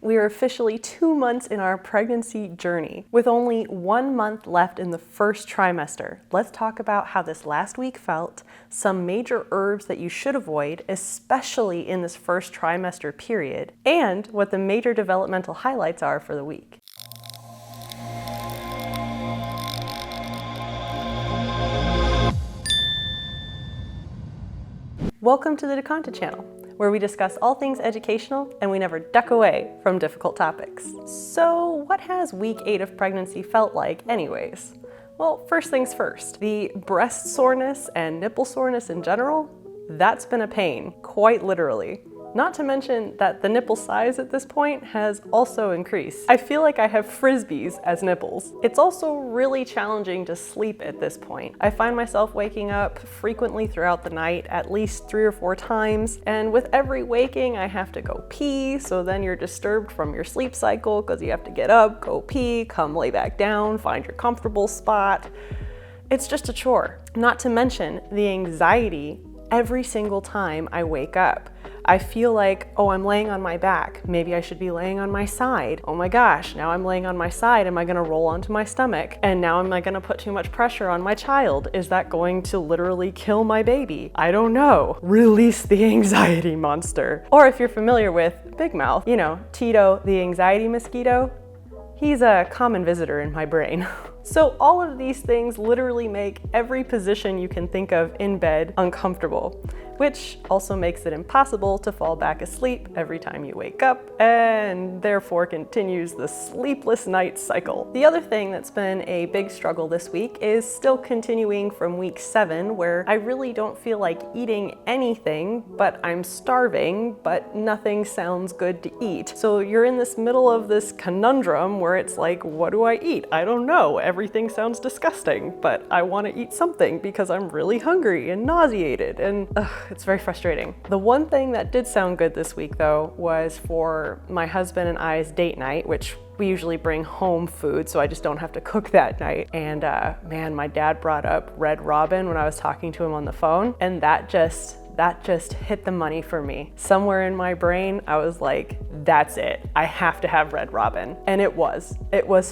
we are officially 2 months in our pregnancy journey, with only 1 month left in the first trimester. Let's talk about how this last week felt, some major herbs that you should avoid, especially in this first trimester period, and what the major developmental highlights are for the week. Welcome to the Deconta channel, where we discuss all things educational and we never duck away from difficult topics. So what has week 8 of pregnancy felt like anyways? Well, first things first, the breast soreness and nipple soreness in general, that's been a pain, quite literally. Not to mention that the nipple size at this point has also increased. I feel like I have frisbees as nipples. It's also really challenging to sleep at this point. I find myself waking up frequently throughout the night, at least 3 or 4 times, and with every waking I have to go pee, so then you're disturbed from your sleep cycle because you have to get up, go pee, come lay back down, find your comfortable spot. It's just a chore. Not to mention the anxiety every single time I wake up. I feel like, oh, I'm laying on my back. Maybe I should be laying on my side. Oh my gosh, now I'm laying on my side. Am I gonna roll onto my stomach? And now am I gonna put too much pressure on my child? Is that going to literally kill my baby? I don't know. Release the anxiety monster. Or if you're familiar with Big Mouth, you know, Tito, the anxiety mosquito, he's a common visitor in my brain. So all of these things literally make every position you can think of in bed uncomfortable, which also makes it impossible to fall back asleep every time you wake up, and therefore continues the sleepless night cycle. The other thing that's been a big struggle this week is still continuing from week 7, where I really don't feel like eating anything, but I'm starving, but nothing sounds good to eat. So you're in this middle of this conundrum where it's like, what do I eat? I don't know. Everything sounds disgusting, but I want to eat something because I'm really hungry and nauseated, and it's very frustrating. The one thing that did sound good this week though was for my husband and I's date night, which we usually bring home food so I just don't have to cook that night. And man, my dad brought up Red Robin when I was talking to him on the phone, and that just hit the money for me. Somewhere in my brain, I was like, that's it. I have to have Red Robin. And it was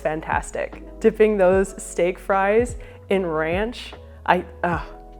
fantastic. Dipping those steak fries in ranch,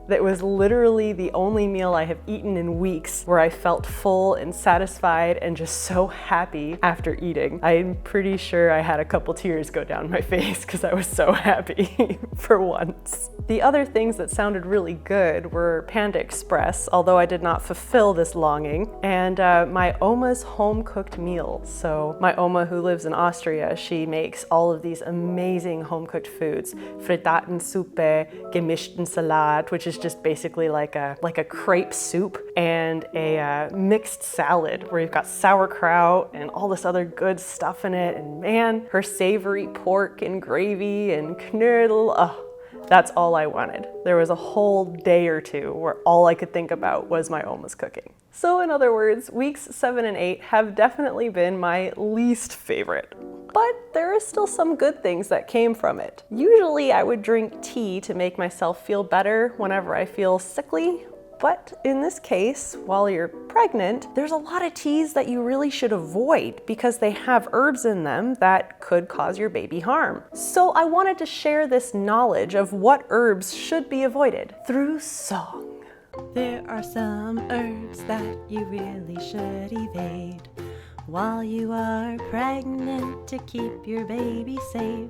that was literally the only meal I have eaten in weeks where I felt full and satisfied and just so happy after eating. I'm pretty sure I had a couple tears go down my face because I was so happy for once. The other things that sounded really good were Panda Express, although I did not fulfill this longing, and my Oma's home-cooked meals. So my Oma, who lives in Austria, she makes all of these amazing home-cooked foods. Frittatensuppe, gemischten Salat, which is just basically like a crepe soup, and a mixed salad where you've got sauerkraut and all this other good stuff in it. And man, her savory pork and gravy and knödel, that's all I wanted. There was a whole day or two where all I could think about was my Oma's cooking. So in other words, weeks 7 and 8 have definitely been my least favorite. But there is still some good things that came from it. Usually I would drink tea to make myself feel better whenever I feel sickly. But in this case, while you're pregnant, there's a lot of teas that you really should avoid because they have herbs in them that could cause your baby harm. So I wanted to share this knowledge of what herbs should be avoided through song. There are some herbs that you really should evade while you are pregnant to keep your baby safe.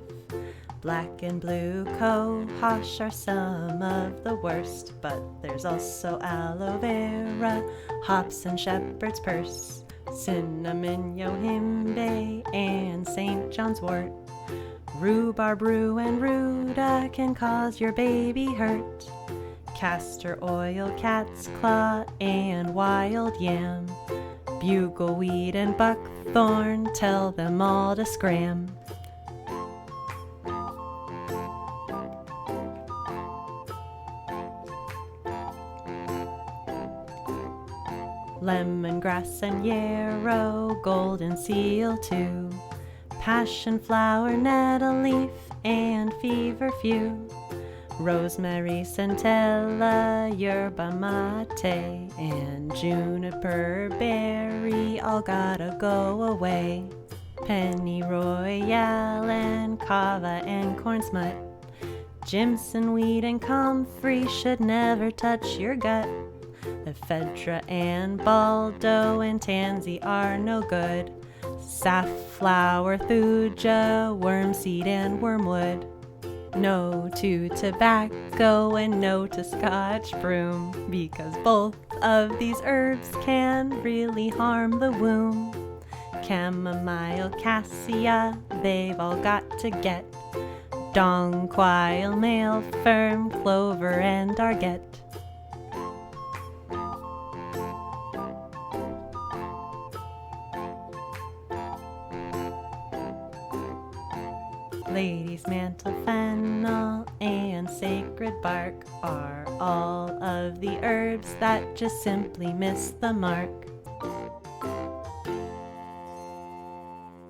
Black and blue cohosh are some of the worst, but there's also aloe vera, hops and shepherd's purse, cinnamon, yohimbe, and St. John's wort. Rhubarb, rue, and ruda can cause your baby hurt. Castor oil, cat's claw, and wild yam. Bugleweed and buckthorn, tell them all to scram. Lemongrass and yarrow, golden seal too. Passion flower, nettle leaf, and feverfew. Rosemary, centella, yerba mate, and juniper berry all gotta go away. pennyroyal and kava and corn smut. Jimson, wheat, and comfrey should never touch your gut. Ephedra and baldo and tansy are no good. Safflower, thuja, wormseed, and wormwood. No to tobacco and no to Scotch broom, because both of these herbs can really harm the womb. Chamomile, cassia, they've all got to get. Donquil, male fern, clover, and arget. Lady's mantle, fennel, and sacred bark are all of the herbs that just simply miss the mark.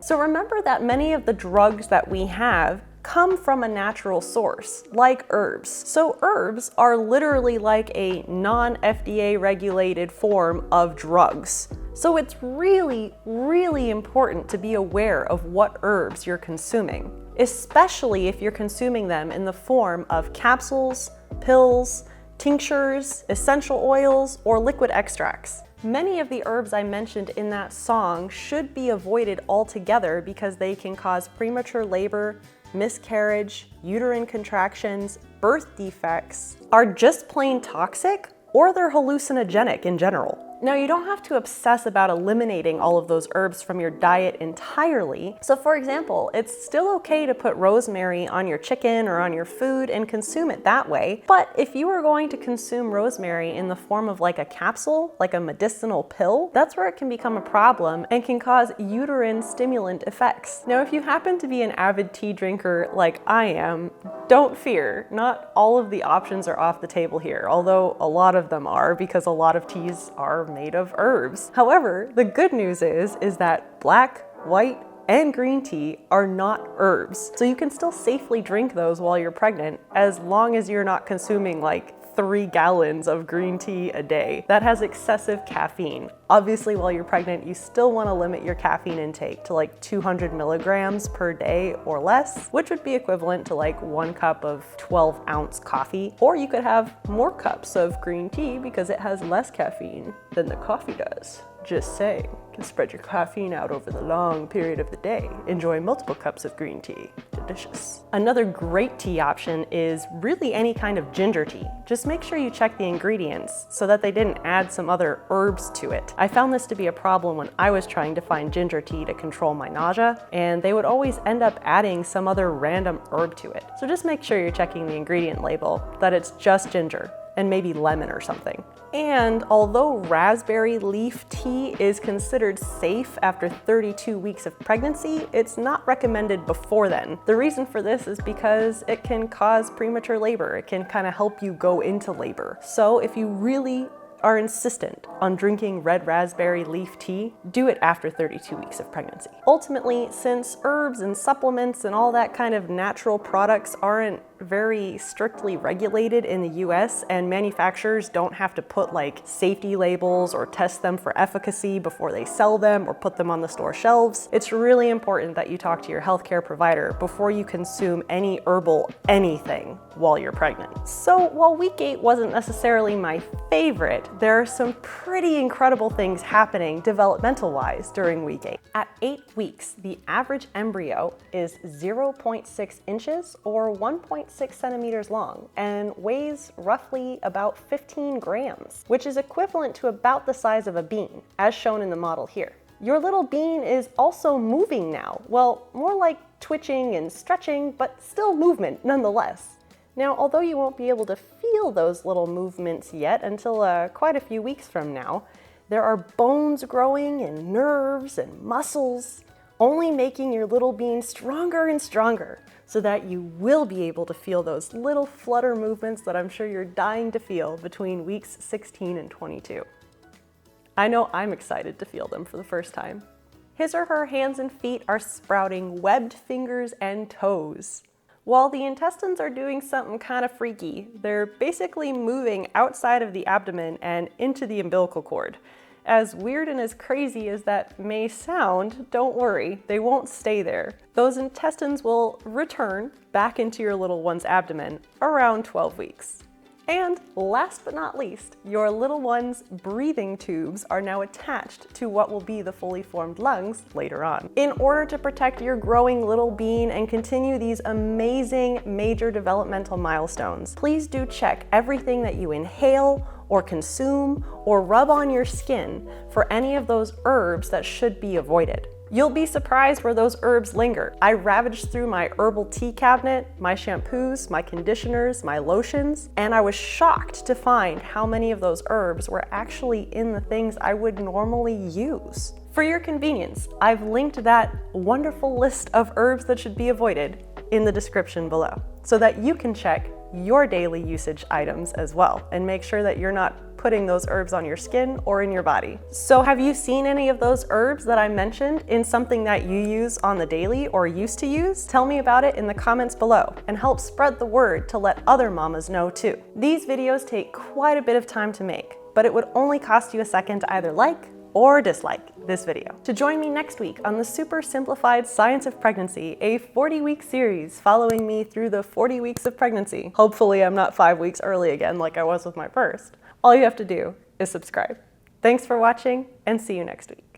So remember that many of the drugs that we have come from a natural source, like herbs. So herbs are literally like a non-FDA regulated form of drugs. So it's really, really important to be aware of what herbs you're consuming, especially if you're consuming them in the form of capsules, pills, tinctures, essential oils, or liquid extracts. Many of the herbs I mentioned in that song should be avoided altogether because they can cause premature labor, miscarriage, uterine contractions, birth defects, are just plain toxic, or they're hallucinogenic in general. Now, you don't have to obsess about eliminating all of those herbs from your diet entirely. So for example, it's still okay to put rosemary on your chicken or on your food and consume it that way. But if you are going to consume rosemary in the form of like a capsule, like a medicinal pill, that's where it can become a problem and can cause uterine stimulant effects. Now, if you happen to be an avid tea drinker like I am, don't fear. Not all of the options are off the table here, although a lot of them are because a lot of teas are made of herbs. However, the good news is that black, white, and green tea are not herbs. So you can still safely drink those while you're pregnant as long as you're not consuming like 3 gallons of green tea a day. That has excessive caffeine. Obviously, while you're pregnant, you still want to limit your caffeine intake to like 200 milligrams per day or less, which would be equivalent to like 1 cup of 12-ounce coffee. Or you could have more cups of green tea because it has less caffeine than the coffee does. Just saying. You can spread your caffeine out over the long period of the day. Enjoy multiple cups of green tea. Delicious. Another great tea option is really any kind of ginger tea. Just make sure you check the ingredients so that they didn't add some other herbs to it. I found this to be a problem when I was trying to find ginger tea to control my nausea, and they would always end up adding some other random herb to it. So just make sure you're checking the ingredient label, that it's just ginger and maybe lemon or something. And although raspberry leaf tea is considered safe after 32 weeks of pregnancy, it's not recommended before then. The reason for this is because it can cause premature labor. It can kind of help you go into labor. So if you really are insistent on drinking red raspberry leaf tea, do it after 32 weeks of pregnancy. Ultimately, since herbs and supplements and all that kind of natural products aren't very strictly regulated in the US, and manufacturers don't have to put like safety labels or test them for efficacy before they sell them or put them on the store shelves, it's really important that you talk to your healthcare provider before you consume any herbal anything while you're pregnant. So while week 8 wasn't necessarily my favorite, there are some pretty incredible things happening developmental-wise during week 8. At 8 weeks, the average embryo is 0.6 inches or 1.6 centimeters long and weighs roughly about 15 grams, which is equivalent to about the size of a bean, as shown in the model here. Your little bean is also moving now. Well, more like twitching and stretching, but still movement nonetheless. Now, although you won't be able to feel those little movements yet until quite a few weeks from now, there are bones growing and nerves and muscles, only making your little bean stronger and stronger so that you will be able to feel those little flutter movements that I'm sure you're dying to feel between weeks 16 and 22. I know I'm excited to feel them for the first time. His or her hands and feet are sprouting webbed fingers and toes. While the intestines are doing something kind of freaky, they're basically moving outside of the abdomen and into the umbilical cord. As weird and as crazy as that may sound, don't worry, they won't stay there. Those intestines will return back into your little one's abdomen around 12 weeks. And last but not least, your little one's breathing tubes are now attached to what will be the fully formed lungs later on. In order to protect your growing little bean and continue these amazing major developmental milestones, please do check everything that you inhale or consume or rub on your skin for any of those herbs that should be avoided. You'll be surprised where those herbs linger. I ravaged through my herbal tea cabinet, my shampoos, my conditioners, my lotions, and I was shocked to find how many of those herbs were actually in the things I would normally use. For your convenience, I've linked that wonderful list of herbs that should be avoided in the description below, so that you can check your daily usage items as well and make sure that you're not putting those herbs on your skin or in your body. So have you seen any of those herbs that I mentioned in something that you use on the daily or used to use? Tell me about it in the comments below and help spread the word to let other mamas know too. These videos take quite a bit of time to make, but it would only cost you a second to either like or dislike this video. To join me next week on the super simplified science of pregnancy, a 40-week series following me through the 40 weeks of pregnancy. Hopefully I'm not 5 weeks early again like I was with my first. All you have to do is subscribe. Thanks for watching and see you next week.